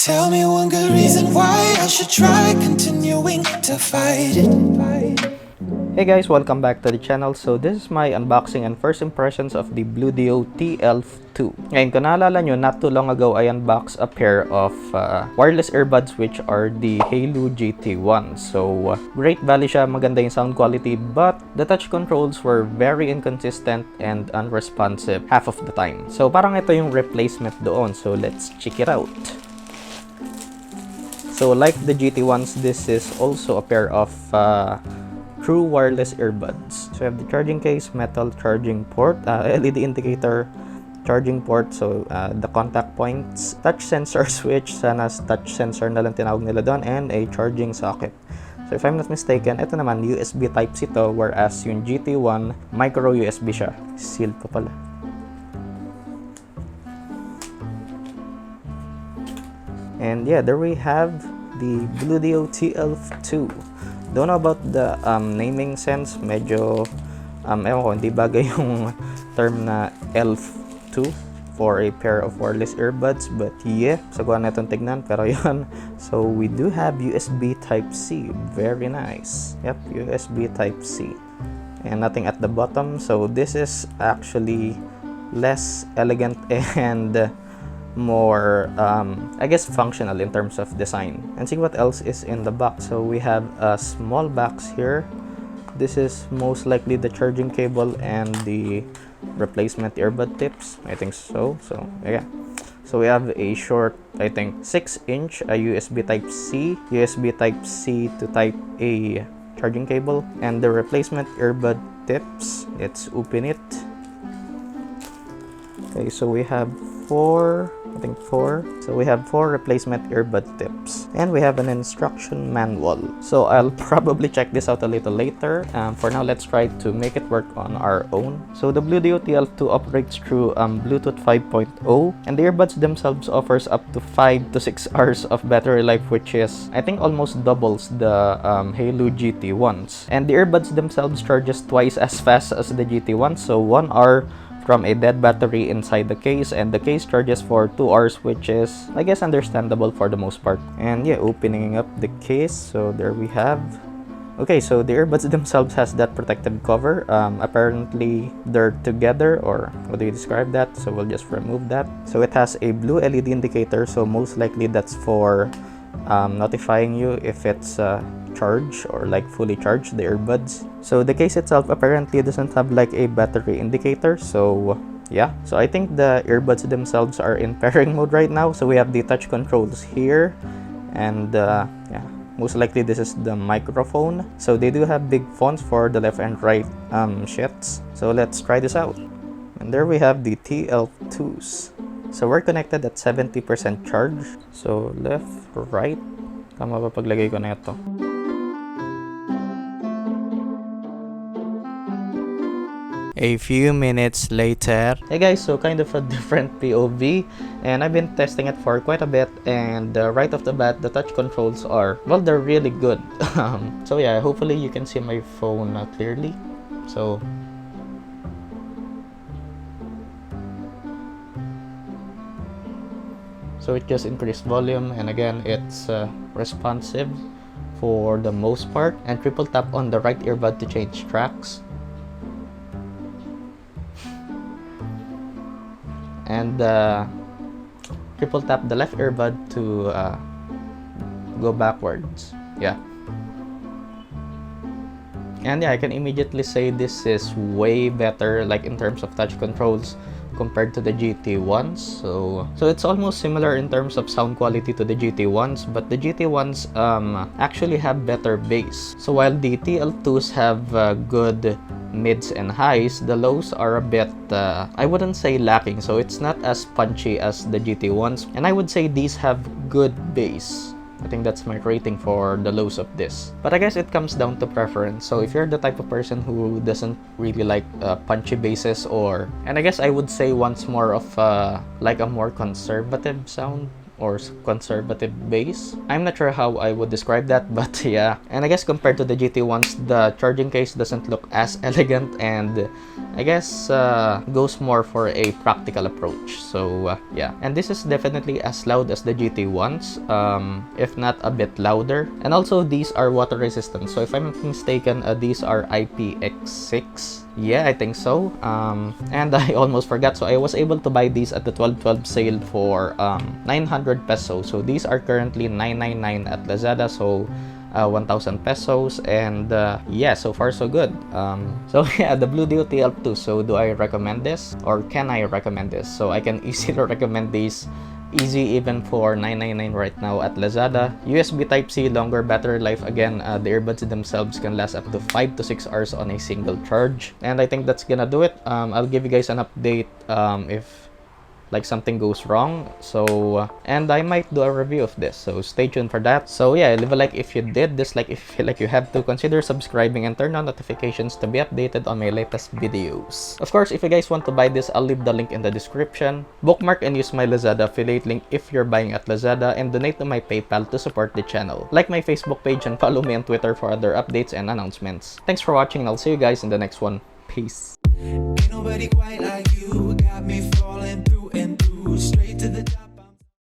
Tell me one good reason why I should try continuing to fight it. Hey guys, welcome back to the channel. So this is my unboxing and first impressions of the Bluedio TL2. Ngayon, kung naalala nyo, not too long ago I unboxed a pair of wireless earbuds which are the Haylou GT1. So great value siya, maganda yung sound quality, but the touch controls were very inconsistent and unresponsive half of the time. So parang ito yung replacement doon. So let's check it out. So like the GT1s, this is also a pair of true wireless earbuds. So I have the charging case, metal charging port, LED indicator, charging port, so the contact points, touch sensor switch, sana touch sensor na lang tinawag nila doon, and a charging socket. So if I'm not mistaken, ito naman USB Type-C to, whereas yung GT1 micro USB siya. Sealed pa pala. And yeah, there we have the Bluedio TL2. Don't know about the naming sense. Medyo, ewan ko, hindi bagay yung term na ELF2 for a pair of wireless earbuds. But yeah, saguan na itong tignan. Pero yun, so we do have USB Type-C. Very nice. Yep, USB Type-C. And nothing at the bottom. So this is actually less elegant and more I guess functional in terms of design. And see what else is in the box. So we have a small box here. This is most likely the charging cable and the replacement earbud tips, I think so. So yeah, so we have a short, I think 6-inch USB Type-C, USB Type-C to Type A charging cable, and the replacement earbud tips. Let's open it. Okay, so we have four. So we have 4 replacement earbud tips, and we have an instruction manual. So I'll probably check this out a little later. For now, let's try to make it work on our own. So the Bluedio TL2 operates through Bluetooth 5.0, and the earbuds themselves offers up to 5 to 6 hours of battery life, which is I think almost doubles the Haylou GT1s. And the earbuds themselves charges twice as fast as the GT1, so 1 hour from a dead battery inside the case, and the case charges for 2 hours, which is I guess understandable for the most part. And yeah, opening up the case, so there we have. Okay, so the earbuds themselves has that protective cover. Apparently they're together, or how do you describe that? So we'll just remove that. So it has a blue LED indicator, so most likely that's for notifying you if it's charged or like fully charged, the earbuds. So the case itself apparently doesn't have like a battery indicator, so yeah. So I think the earbuds themselves are in pairing mode right now. So we have the touch controls here, and yeah, most likely this is the microphone. So they do have big fonts for the left and right shits. So let's try this out. And there we have the TL2s. So we're connected at 70% charge. So left, right. Tama ba paglagay ko na ito? A few minutes later. Hey guys, so kind of a different POV, and I've been testing it for quite a bit, and right off the bat, the touch controls are, well, they're really good. So yeah, hopefully you can see my phone clearly. So it just increased volume, and again it's responsive for the most part, and triple tap on the right earbud to change tracks, and triple tap the left earbud to go backwards. Yeah, and yeah, I can immediately say this is way better, like in terms of touch controls, compared to the GT1s. So it's almost similar in terms of sound quality to the GT1s, but the GT1s actually have better bass. So while the TL2s have good mids and highs, the lows are a bit I wouldn't say lacking, so it's not as punchy as the GT1s, and I would say these have good bass. I think that's my rating for the lows of this. But I guess it comes down to preference. So if you're the type of person who doesn't really like punchy basses, or, and I guess I would say wants more of like a more conservative sound, or conservative base. I'm not sure how I would describe that, but yeah. And I guess compared to the GT1s, the charging case doesn't look as elegant, and I guess goes more for a practical approach. So yeah, and this is definitely as loud as the GT1s, if not a bit louder. And also these are water resistant, so if I'm not mistaken, these are IPX6. Yeah, I think so. And I almost forgot, so I was able to buy these at the 12/12 sale for 900 pesos. So these are currently 999 at Lazada, so 1,000 pesos. And yeah, so far so good. So yeah, the Bluedio TL2. So do I recommend this, or can I recommend this? So I can easily recommend these. Easy even for 999 right now at Lazada. USB Type-C, longer battery life. Again, the earbuds themselves can last up to 5 to 6 hours on a single charge. And I think that's gonna do it. I'll give you guys an update if like something goes wrong. So and I might do a review of this, so stay tuned for that. So yeah, leave a like if you did, dislike if you feel like you have to, consider subscribing and turn on notifications to be updated on my latest videos. Of course, if you guys want to buy this, I'll leave the link in the description. Bookmark and use my Lazada affiliate link if you're buying at Lazada, and donate to my PayPal to support the channel. Like my Facebook page and follow me on Twitter for other updates and announcements. Thanks for watching, and I'll see you guys in the next one. Peace. Ain't nobody quite like you.